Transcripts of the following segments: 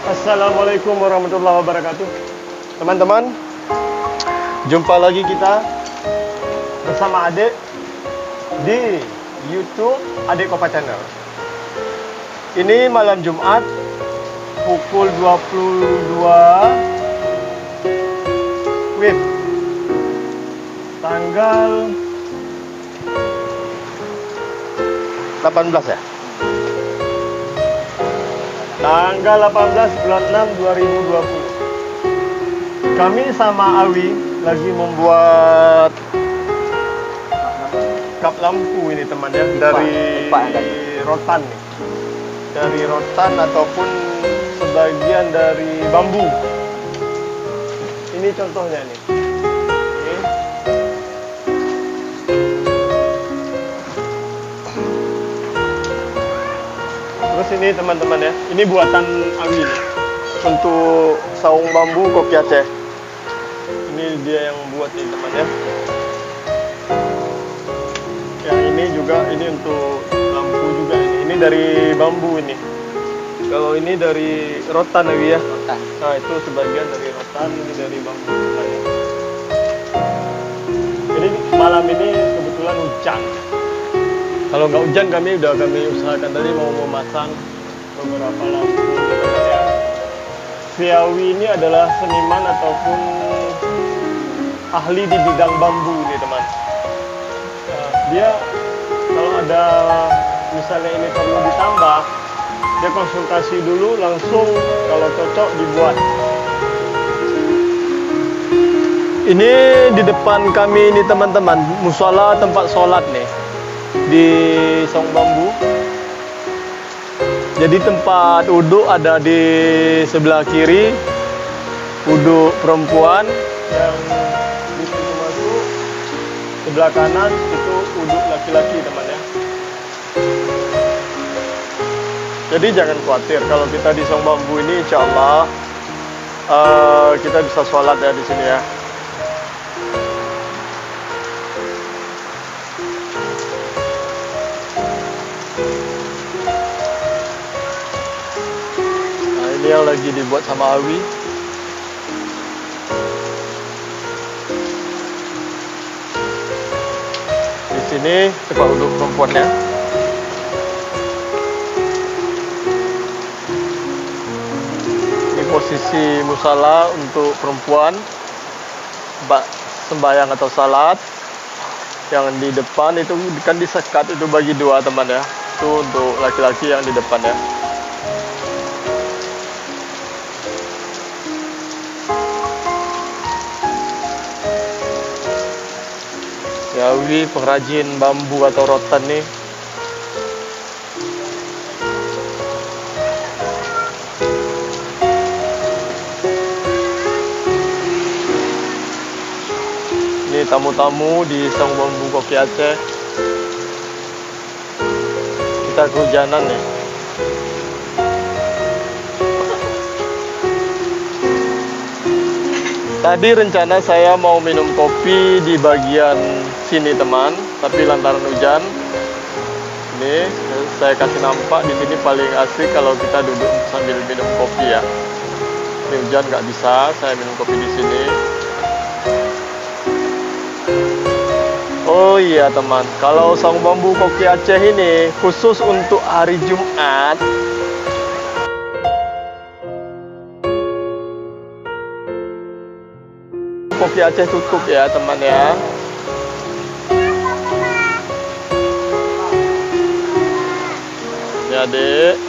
Assalamualaikum warahmatullahi wabarakatuh. Teman-teman, jumpa lagi kita bersama Adek di YouTube Adek Kopa Channel. Ini malam Jumat pukul 22 WIB tanggal 18 ya? Tanggal 18 bulan 6 2020. Kami sama Awi lagi membuat kap lampu ini teman ya, dari rotan nih. Dari rotan ataupun sebagian dari bambu. Ini contohnya nih. Terus ini teman-teman ya, ini buatan Awi nih, untuk saung bambu koki Aceh. Ini dia yang buat nih teman ya. Yang ini juga, ini untuk lampu juga ini. Ini dari bambu ini. Kalau ini dari rotan Awi ya. Nah itu sebagian dari rotan, ini dari bambu. Jadi malam ini kebetulan hujan. Kalau nggak hujan kami usahakan tadi mau memasang beberapa lampu ya. Si Awi ini adalah seniman ataupun ahli di bidang bambu nih teman. Nah, dia kalau ada misalnya ini perlu ditambah, dia konsultasi dulu langsung kalau cocok dibuat. Ini di depan kami ini teman-teman, musola tempat sholat nih. Di saung bambu. Jadi tempat uduk ada di sebelah kiri, uduk perempuan yang di pintu masuk, sebelah kanan itu uduk laki-laki teman ya. Jadi jangan khawatir kalau kita di saung bambu ini, insya Allah kita bisa sholat ya di sini ya. Ini yang lagi dibuat sama Awi. Di sini tempat duduk perempuannya. Ini posisi musala untuk perempuan sembahyang atau salat. Yang di depan itu kan disekat itu bagi dua teman ya. Itu untuk laki-laki yang di depan ya. Ya, Awi pengrajin bambu atau rotan nih. Ini tamu-tamu di saung bambu koki Aceh. Kita kehujanan nih. Tadi rencana saya mau minum kopi di bagian sini teman, tapi lantaran hujan, ini saya kasih nampak di sini paling asik kalau kita duduk sambil minum kopi ya. Ini hujan nggak bisa, saya minum kopi di sini. Oh iya teman, kalau saung bambu koki Aceh ini khusus untuk hari Jumat. Koki Aceh tutup ya teman ya. Ya Dek.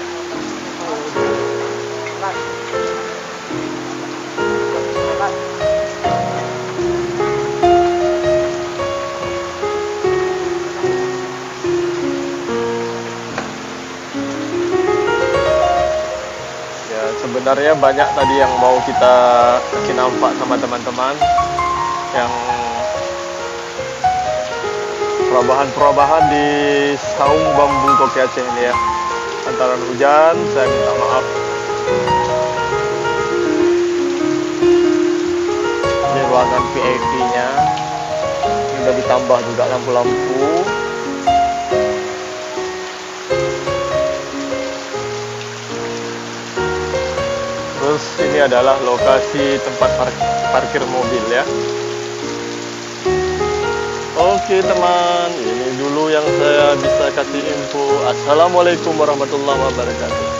Ya sebenarnya banyak tadi yang mau kita kasih nampak sama teman-teman, yang perubahan-perubahan di saung bambu koki Aceh ini ya. Lantaran hujan, saya minta maaf. Ini ruangan VIP-nya. Sudah ditambah juga lampu-lampu. Terus ini adalah lokasi tempat parkir mobil ya. Oke teman, ini dulu yang saya bisa kasih info. Assalamualaikum warahmatullahi wabarakatuh.